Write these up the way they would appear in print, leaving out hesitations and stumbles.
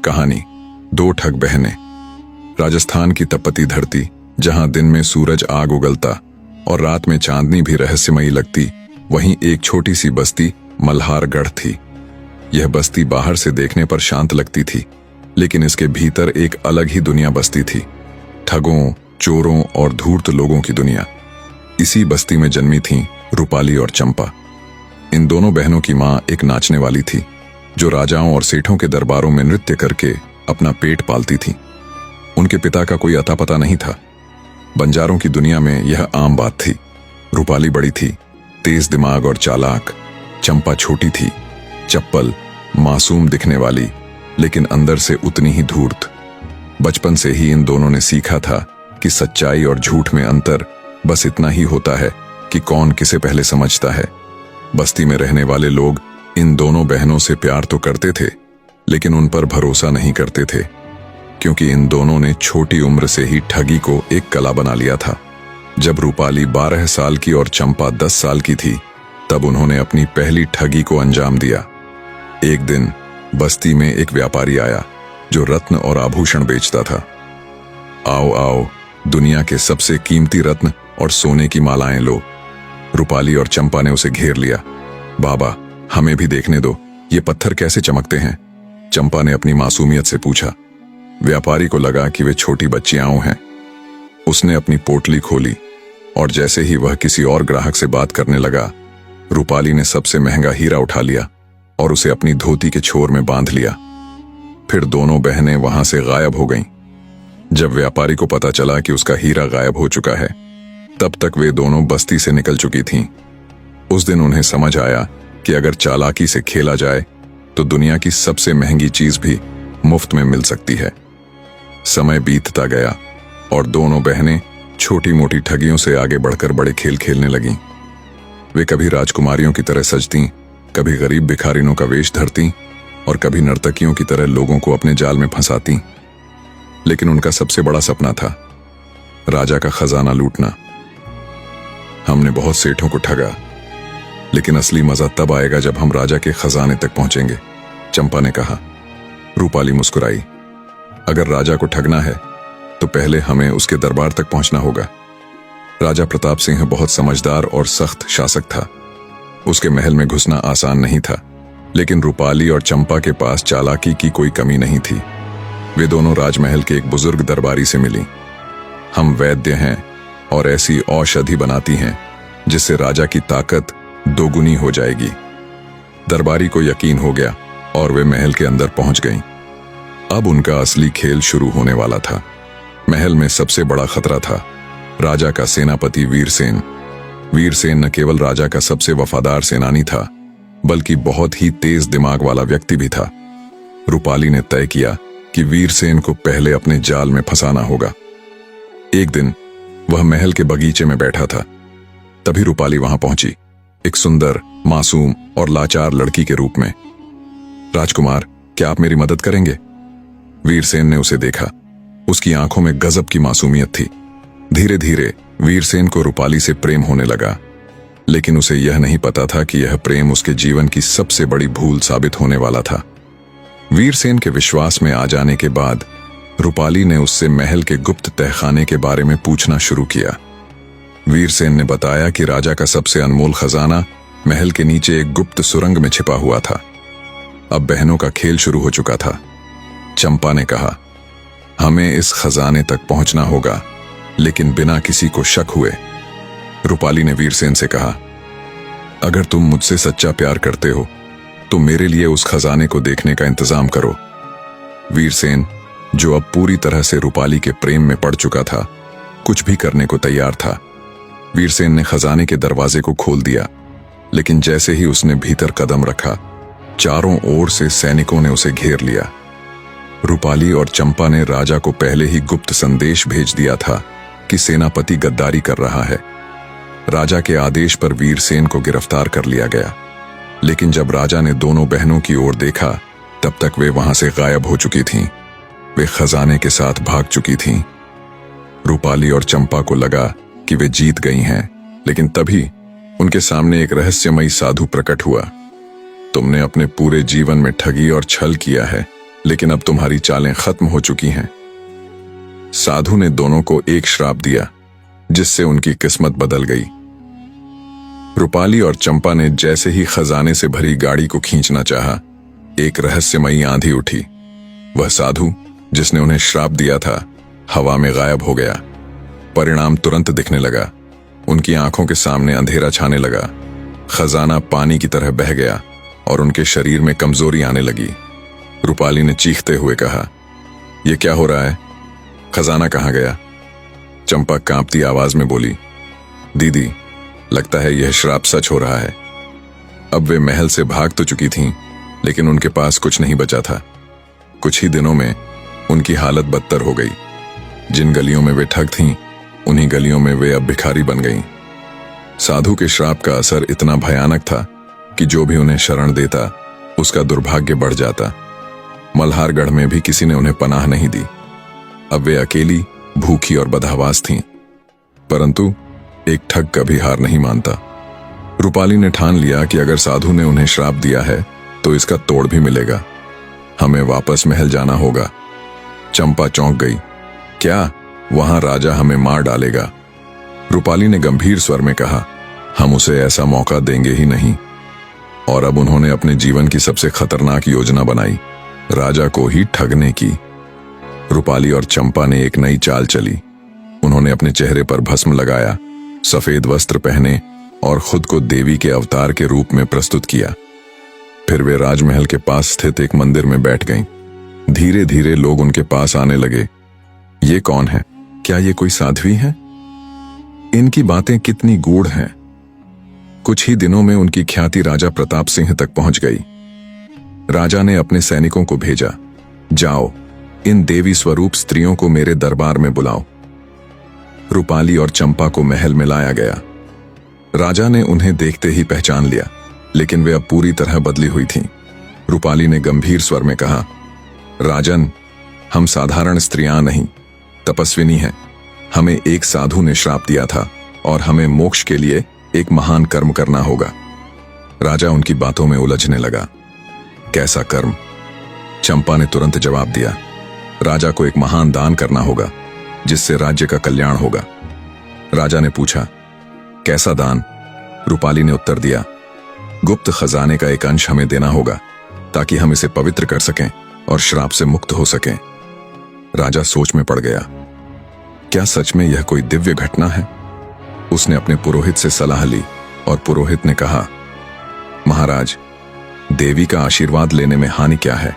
कहानी। दो ठग बहनें। राजस्थान की तपती धरती, जहां दिन में सूरज आग उगलता और रात में चांदनी भी रहस्यमयी लगती, वहीं एक छोटी सी बस्ती मल्हारगढ़ थी। यह बस्ती बाहर से देखने पर शांत लगती थी, लेकिन इसके भीतर एक अलग ही दुनिया बसती थी। ठगों, चोरों और धूर्त लोगों की दुनिया। इसी बस्ती में जन्मी थीं रूपाली और चंपा। इन दोनों बहनों की मां एक नाचने वाली थी, जो राजाओं और सेठों के दरबारों में नृत्य करके अपना पेट पालती थी। उनके पिता का कोई अता पता नहीं था। बंजारों की दुनिया में यह आम बात थी। रूपाली बड़ी थी, तेज दिमाग और चालाक। चंपा छोटी थी, चप्पल, मासूम दिखने वाली, लेकिन अंदर से उतनी ही धूर्त। बचपन से ही इन दोनों ने सीखा था कि सच्चाई और झूठ में अंतर बस इतना ही होता है कि कौन किसे पहले समझता है। बस्ती में रहने वाले लोग इन दोनों बहनों से प्यार तो करते थे, लेकिन उन पर भरोसा नहीं करते थे, क्योंकि इन दोनों ने छोटी उम्र से ही ठगी को एक कला बना लिया था। जब रूपाली 12 साल की और चंपा 10 साल की थी, तब उन्होंने अपनी पहली ठगी को अंजाम दिया। एक दिन बस्ती में एक व्यापारी आया जो रत्न और आभूषण बेचता था। आओ आओ, दुनिया के सबसे कीमती रत्न और सोने की मालाएं लो। रूपाली और चंपा ने उसे घेर लिया। बाबा, हमें भी देखने दो, ये पत्थर कैसे चमकते हैं? चंपा ने अपनी मासूमियत से पूछा। व्यापारी को लगा कि वे छोटी बच्चियां हैं। उसने अपनी पोटली खोली और जैसे ही वह किसी और ग्राहक से बात करने लगा, रूपाली ने सबसे महंगा हीरा उठा लिया और उसे अपनी धोती के छोर में बांध लिया। फिर दोनों बहनें वहां से गायब हो गईं। जब व्यापारी को पता चला कि उसका हीरा गायब हो चुका है, तब तक वे दोनों बस्ती से निकल चुकी थीं। उस दिन उन्हें समझ आया कि अगर चालाकी से खेला जाए तो दुनिया की सबसे महंगी चीज भी मुफ्त में मिल सकती है। समय बीतता गया और दोनों बहनें छोटी मोटी ठगियों से आगे बढ़कर बड़े खेल खेलने लगीं। वे कभी राजकुमारियों की तरह सजतीं, कभी गरीब भिखारिनों का वेश धरतीं और कभी नर्तकियों की तरह लोगों को अपने जाल में फंसातीं। लेकिन उनका सबसे बड़ा सपना था राजा का खजाना लूटना। हमने बहुत सेठों को ठगा, लेकिन असली मजा तब आएगा जब हम राजा के खजाने तक पहुंचेंगे, चंपा ने कहा। रूपाली मुस्कुराई। अगर राजा को ठगना है तो पहले हमें उसके दरबार तक पहुंचना होगा। राजा प्रताप सिंह बहुत समझदार और सख्त शासक था। उसके महल में घुसना आसान नहीं था, लेकिन रूपाली और चंपा के पास चालाकी की कोई कमी नहीं थी। वे दोनों राजमहल के एक बुजुर्ग दरबारी से मिली। हम वैद्य हैं और ऐसी औषधि बनाती हैं जिससे राजा की ताकत दोगुनी हो जाएगी। दरबारी को यकीन हो गया और वे महल के अंदर पहुंच गईं। अब उनका असली खेल शुरू होने वाला था। महल में सबसे बड़ा खतरा था राजा का सेनापति वीरसेन। वीरसेन न केवल राजा का सबसे वफादार सेनानी था, बल्कि बहुत ही तेज दिमाग वाला व्यक्ति भी था। रूपाली ने तय किया कि वीरसेन को पहले अपने जाल में फंसाना होगा। एक दिन वह महल के बगीचे में बैठा था। तभी रूपाली वहां पहुंची, एक सुंदर, मासूम और लाचार लड़की के रूप में। राजकुमार, क्या आप मेरी मदद करेंगे? वीरसेन ने उसे देखा। उसकी आंखों में गजब की मासूमियत थी। धीरे धीरे वीरसेन को रूपाली से प्रेम होने लगा, लेकिन उसे यह नहीं पता था कि यह प्रेम उसके जीवन की सबसे बड़ी भूल साबित होने वाला था। वीरसेन के विश्वास में आ जाने के बाद रूपाली ने उससे महल के गुप्त तहखाने के बारे में पूछना शुरू किया। वीरसेन ने बताया कि राजा का सबसे अनमोल खजाना महल के नीचे एक गुप्त सुरंग में छिपा हुआ था। अब बहनों का खेल शुरू हो चुका था। चंपा ने कहा, हमें इस खजाने तक पहुंचना होगा, लेकिन बिना किसी को शक हुए। रूपाली ने वीरसेन से कहा, अगर तुम मुझसे सच्चा प्यार करते हो तो मेरे लिए उस खजाने को देखने का इंतजाम करो। वीरसेन, जो अब पूरी तरह से रूपाली के प्रेम में पड़ चुका था, कुछ भी करने को तैयार था। वीरसेन ने खजाने के दरवाजे को खोल दिया, लेकिन जैसे ही उसने भीतर कदम रखा, चारों ओर से सैनिकों ने उसे घेर लिया। रूपाली और चंपा ने राजा को पहले ही गुप्त संदेश भेज दिया था कि सेनापति गद्दारी कर रहा है। राजा के आदेश पर वीरसेन को गिरफ्तार कर लिया गया, लेकिन जब राजा ने दोनों बहनों की ओर देखा, तब तक वे वहां से गायब हो चुकी थीं। वे खजाने के साथ भाग चुकी थीं। रूपाली और चंपा को लगा कि वे जीत गई हैं, लेकिन तभी उनके सामने एक रहस्यमयी साधु प्रकट हुआ। तुमने अपने पूरे जीवन में ठगी और छल किया है, लेकिन अब तुम्हारी चालें खत्म हो चुकी हैं। साधु ने दोनों को एक श्राप दिया, जिससे उनकी किस्मत बदल गई। रूपाली और चंपा ने जैसे ही खजाने से भरी गाड़ी को खींचना चाहा, एक रहस्यमयी आंधी उठी। वह साधु जिसने उन्हें श्राप दिया था, हवा में गायब हो गया। परिणाम तुरंत दिखने लगा। उनकी आंखों के सामने अंधेरा छाने लगा, खजाना पानी की तरह बह गया और उनके शरीर में कमजोरी आने लगी। रूपाली ने चीखते हुए कहा, यह क्या हो रहा है? खजाना कहाँ गया? चंपा कांपती आवाज में बोली, दीदी, लगता है यह श्राप सच हो रहा है। अब वे महल से भाग तो चुकी थीं, लेकिन उनके पास कुछ नहीं बचा था। कुछ ही दिनों में उनकी हालत बदतर हो गई। जिन गलियों में वे ठग थीं, उन्हीं गलियों में वे अब भिखारी बन गईं। साधु के श्राप का असर इतना भयानक था कि जो भी उन्हें शरण देता, उसका दुर्भाग्य बढ़ जाता। मल्हारगढ़ में भी किसी ने उन्हें पनाह नहीं दी। अब वे अकेली, भूखी और बदहवास थीं। परंतु एक ठग कभी हार नहीं मानता। रूपाली ने ठान लिया कि अगर साधु ने उन्हें श्राप दिया है तो इसका तोड़ भी मिलेगा। हमें वापस महल जाना होगा। चंपा चौंक गई, क्या वहां राजा हमें मार डालेगा? रूपाली ने गंभीर स्वर में कहा, हम उसे ऐसा मौका देंगे ही नहीं। और अब उन्होंने अपने जीवन की सबसे खतरनाक योजना बनाई, राजा को ही ठगने की। रूपाली और चंपा ने एक नई चाल चली। उन्होंने अपने चेहरे पर भस्म लगाया, सफेद वस्त्र पहने और खुद को देवी के अवतार के रूप में प्रस्तुत किया। फिर वे राजमहल के पास स्थित एक मंदिर में बैठ गईं। धीरे धीरे लोग उनके पास आने लगे। ये कौन है? क्या ये कोई साध्वी है? इनकी बातें कितनी गूढ़ हैं। कुछ ही दिनों में उनकी ख्याति राजा प्रताप सिंह तक पहुंच गई। राजा ने अपने सैनिकों को भेजा, जाओ इन देवी स्वरूप स्त्रियों को मेरे दरबार में बुलाओ। रूपाली और चंपा को महल में लाया गया। राजा ने उन्हें देखते ही पहचान लिया, लेकिन वे अब पूरी तरह बदली हुई थीं। रूपाली ने गंभीर स्वर में कहा, राजन, हम साधारण स्त्रियां नहीं, तपस्विनी हैं। हमें एक साधु ने श्राप दिया था और हमें मोक्ष के लिए एक महान कर्म करना होगा। राजा उनकी बातों में उलझने लगा। कैसा कर्म? चंपा ने तुरंत जवाब दिया, राजा को एक महान दान करना होगा, जिससे राज्य का कल्याण होगा। राजा ने पूछा, कैसा दान? रूपाली ने उत्तर दिया, गुप्त खजाने का एक अंश हमें देना होगा, ताकि हम इसे पवित्र कर सकें और श्राप से मुक्त हो सकें। राजा सोच में पड़ गया। क्या सच में यह कोई दिव्य घटना है? उसने अपने पुरोहित से सलाह ली और पुरोहित ने कहा, महाराज, देवी का आशीर्वाद लेने में हानि क्या है?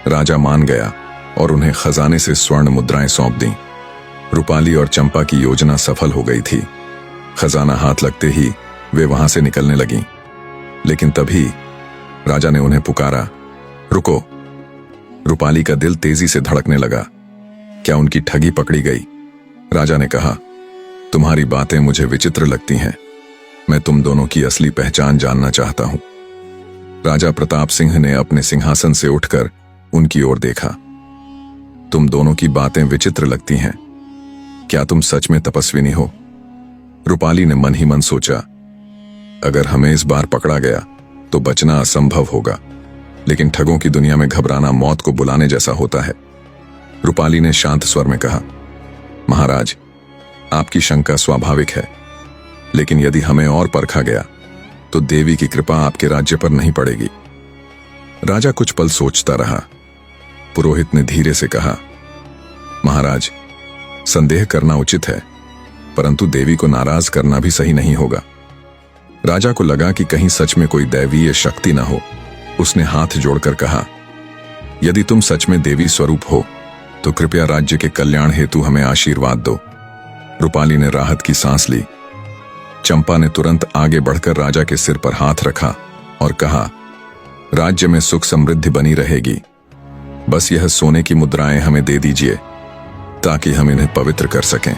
राजा मान गया और उन्हें खजाने से स्वर्ण मुद्राएं सौंप दी। रूपाली और चंपा की योजना सफल हो गई थी। खजाना हाथ लगते ही वे वहां से निकलने लगीं। लेकिन तभी राजा ने उन्हें पुकारा, रुको। रूपाली का दिल तेजी से धड़कने लगा। क्या उनकी ठगी पकड़ी गई? राजा ने कहा, तुम्हारी बातें मुझे विचित्र लगती हैं। मैं तुम दोनों की असली पहचान जानना चाहता हूं। राजा प्रताप सिंह ने अपने सिंहासन से उठकर उनकी ओर देखा। तुम दोनों की बातें विचित्र लगती हैं। क्या तुम सच में तपस्विनी हो? रूपाली ने मन ही मन सोचा, अगर हमें इस बार पकड़ा गया तो बचना असंभव होगा, लेकिन ठगों की दुनिया में घबराना मौत को बुलाने जैसा होता है। रूपाली ने शांत स्वर में कहा, महाराज, आपकी शंका स्वाभाविक है, लेकिन यदि हमें और परखा गया तो देवी की कृपा आपके राज्य पर नहीं पड़ेगी। राजा कुछ पल सोचता रहा। पुरोहित ने धीरे से कहा, महाराज, संदेह करना उचित है, परंतु देवी को नाराज करना भी सही नहीं होगा। राजा को लगा कि कहीं सच में कोई दैवीय शक्ति न हो। उसने हाथ जोड़कर कहा, यदि तुम सच में देवी स्वरूप हो तो कृपया राज्य के कल्याण हेतु हमें आशीर्वाद दो। रूपाली ने राहत की सांस ली। चंपा ने तुरंत आगे बढ़कर राजा के सिर पर हाथ रखा और कहा, राज्य में सुख समृद्धि बनी रहेगी। बस यह सोने की मुद्राएं हमें दे दीजिए, ताकि हम इन्हें पवित्र कर सकें।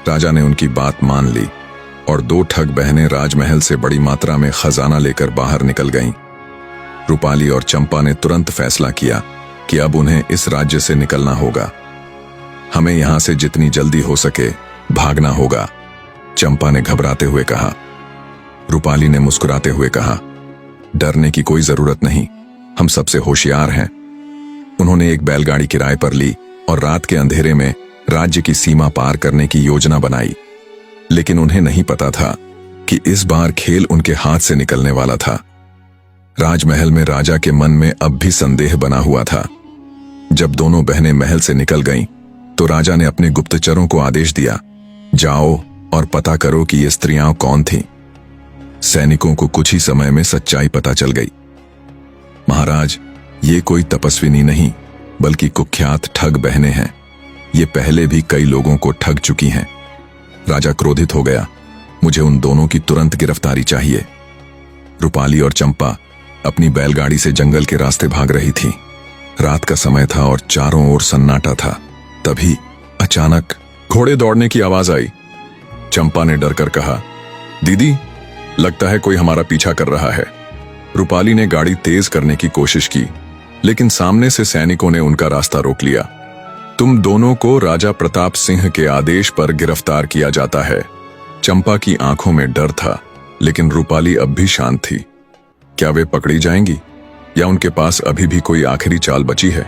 राजा ने उनकी बात मान ली और दो ठग बहनें राजमहल से बड़ी मात्रा में खजाना लेकर बाहर निकल गईं। रूपाली और चंपा ने तुरंत फैसला किया कि अब उन्हें इस राज्य से निकलना होगा। हमें यहां से जितनी जल्दी हो सके भागना होगा, चंपा ने घबराते हुए कहा। रूपाली ने मुस्कुराते हुए कहा, डरने की कोई जरूरत नहीं। हम सबसे होशियार हैं। उन्होंने एक बैलगाड़ी किराए पर ली और रात के अंधेरे में राज्य की सीमा पार करने की योजना बनाई। लेकिन उन्हें नहीं पता था कि इस बार खेल उनके हाथ से निकलने वाला था। राजमहल में राजा के मन में अब भी संदेह बना हुआ था। जब दोनों बहनें महल से निकल गईं, तो राजा ने अपने गुप्तचरों को आदेश दिया, जाओ और पता करो कि ये स्त्रियां कौन थीं। सैनिकों को कुछ ही समय में सच्चाई पता चल गई। महाराज, ये कोई तपस्विनी नहीं बल्कि कुख्यात ठग बहनें हैं। ये पहले भी कई लोगों को ठग चुकी हैं। राजा क्रोधित हो गया। मुझे उन दोनों की तुरंत गिरफ्तारी चाहिए। रूपाली और चंपा अपनी बैलगाड़ी से जंगल के रास्ते भाग रही थीं। रात का समय था और चारों ओर सन्नाटा था। तभी अचानक घोड़े दौड़ने की आवाज आई। चंपा ने डरकर कहा, दीदी, लगता है कोई हमारा पीछा कर रहा है। रूपाली ने गाड़ी तेज करने की कोशिश की, लेकिन सामने से सैनिकों ने उनका रास्ता रोक लिया। तुम दोनों को राजा प्रताप सिंह के आदेश पर गिरफ्तार किया जाता है। चंपा की आंखों में डर था, लेकिन रूपाली अब भी शांत थी। क्या वे पकड़ी जाएंगी या उनके पास अभी भी कोई आखिरी चाल बची है?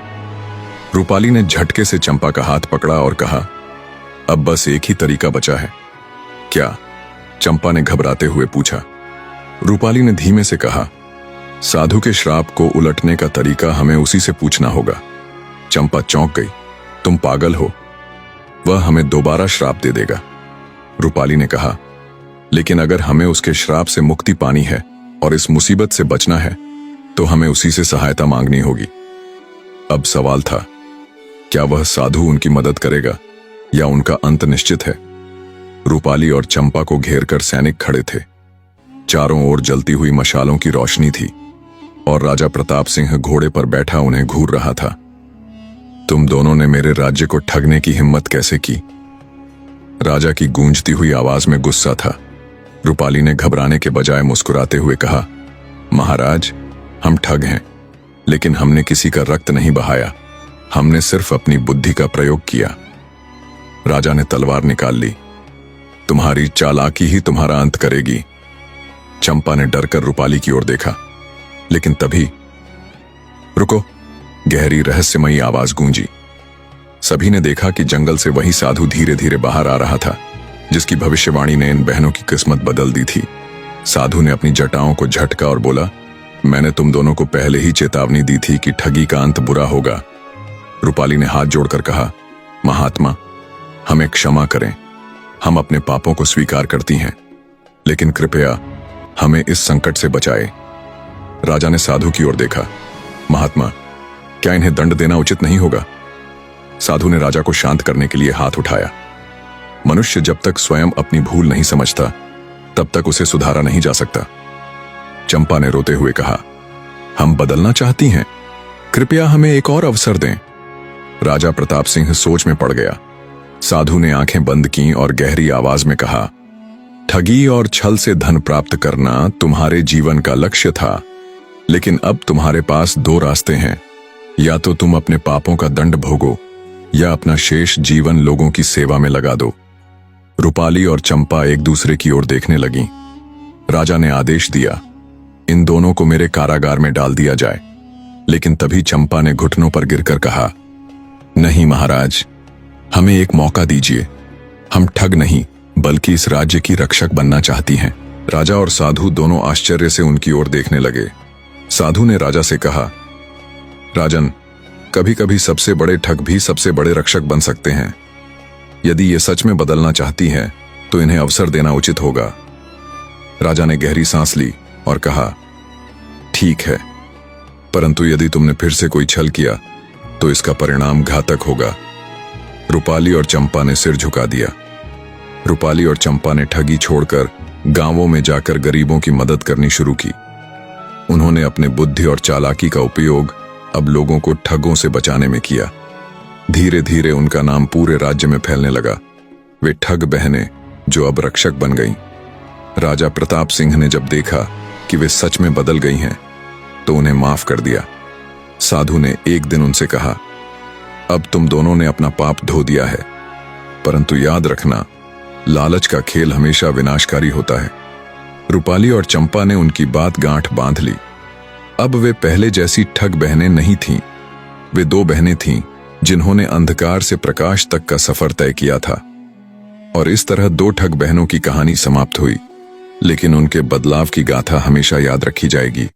रूपाली ने झटके से चंपा का हाथ पकड़ा और कहा, अब बस एक ही तरीका बचा है। क्या? चंपा ने घबराते हुए पूछा। रूपाली ने धीमे से कहा, साधु के श्राप को उलटने का तरीका हमें उसी से पूछना होगा। चंपा चौंक गई। तुम पागल हो, वह हमें दोबारा श्राप दे देगा। रूपाली ने कहा, लेकिन अगर हमें उसके श्राप से मुक्ति पानी है और इस मुसीबत से बचना है तो हमें उसी से सहायता मांगनी होगी। अब सवाल था, क्या वह साधु उनकी मदद करेगा या उनका अंत निश्चित है? रूपाली और चंपा को घेरकर सैनिक खड़े थे। चारों ओर जलती हुई मशालों की रोशनी थी और राजा प्रताप सिंह घोड़े पर बैठा उन्हें घूर रहा था। तुम दोनों ने मेरे राज्य को ठगने की हिम्मत कैसे की? राजा की गूंजती हुई आवाज में गुस्सा था। रूपाली ने घबराने के बजाय मुस्कुराते हुए कहा, महाराज, हम ठग हैं, लेकिन हमने किसी का रक्त नहीं बहाया। हमने सिर्फ अपनी बुद्धि का प्रयोग किया। राजा ने तलवार निकाल ली। तुम्हारी चालाकी ही तुम्हारा अंत करेगी। चंपा ने डरकर रूपाली की ओर देखा, लेकिन तभी रुको, गहरी रहस्यमयी आवाज गूंजी। सभी ने देखा कि जंगल से वही साधु धीरे धीरे बाहर आ रहा था, जिसकी भविष्यवाणी ने इन बहनों की किस्मत बदल दी थी। साधु ने अपनी जटाओं को झटका और बोला, मैंने तुम दोनों को पहले ही चेतावनी दी थी कि ठगी का अंत बुरा होगा। रूपाली ने हाथ जोड़कर कहा, महात्मा, हमें क्षमा करें। हम अपने पापों को स्वीकार करती हैं, लेकिन कृपया हमें इस संकट से बचाए। राजा ने साधु की ओर देखा। महात्मा, क्या इन्हें दंड देना उचित नहीं होगा? साधु ने राजा को शांत करने के लिए हाथ उठाया। मनुष्य जब तक स्वयं अपनी भूल नहीं समझता, तब तक उसे सुधारा नहीं जा सकता। चंपा ने रोते हुए कहा, हम बदलना चाहती हैं, कृपया हमें एक और अवसर दें। राजा प्रताप सिंह सोच में पड़ गया। साधु ने आंखें बंद की और गहरी आवाज में कहा, ठगी और छल से धन प्राप्त करना तुम्हारे जीवन का लक्ष्य था, लेकिन अब तुम्हारे पास दो रास्ते हैं। या तो तुम अपने पापों का दंड भोगो या अपना शेष जीवन लोगों की सेवा में लगा दो। रूपाली और चंपा एक दूसरे की ओर देखने लगीं। राजा ने आदेश दिया, इन दोनों को मेरे कारागार में डाल दिया जाए। लेकिन तभी चंपा ने घुटनों पर गिरकर कहा, नहीं महाराज, हमें एक मौका दीजिए। हम ठग नहीं बल्कि इस राज्य की रक्षक बनना चाहती हैं। राजा और साधु दोनों आश्चर्य से उनकी ओर देखने लगे। साधु ने राजा से कहा, राजन, कभी कभी सबसे बड़े ठग भी सबसे बड़े रक्षक बन सकते हैं। यदि ये सच में बदलना चाहती हैं, तो इन्हें अवसर देना उचित होगा। राजा ने गहरी सांस ली और कहा, ठीक है, परंतु यदि तुमने फिर से कोई छल किया तो इसका परिणाम घातक होगा। रूपाली और चंपा ने सिर झुका दिया। रूपाली और चंपा ने ठगी छोड़कर गांवों में जाकर गरीबों की मदद करनी शुरू की। उन्होंने अपने बुद्धि और चालाकी का उपयोग अब लोगों को ठगों से बचाने में किया। धीरे धीरे उनका नाम पूरे राज्य में फैलने लगा। वे ठग बहनें जो अब रक्षक बन गईं। राजा प्रताप सिंह ने जब देखा कि वे सच में बदल गई हैं, तो उन्हें माफ कर दिया। साधु ने एक दिन उनसे कहा, अब तुम दोनों ने अपना पाप धो दिया है, परंतु याद रखना, लालच का खेल हमेशा विनाशकारी होता है। रूपाली और चंपा ने उनकी बात गांठ बांध ली। अब वे पहले जैसी ठग बहनें नहीं थीं। वे दो बहनें थीं जिन्होंने अंधकार से प्रकाश तक का सफर तय किया था। और इस तरह दो ठग बहनों की कहानी समाप्त हुई, लेकिन उनके बदलाव की गाथा हमेशा याद रखी जाएगी।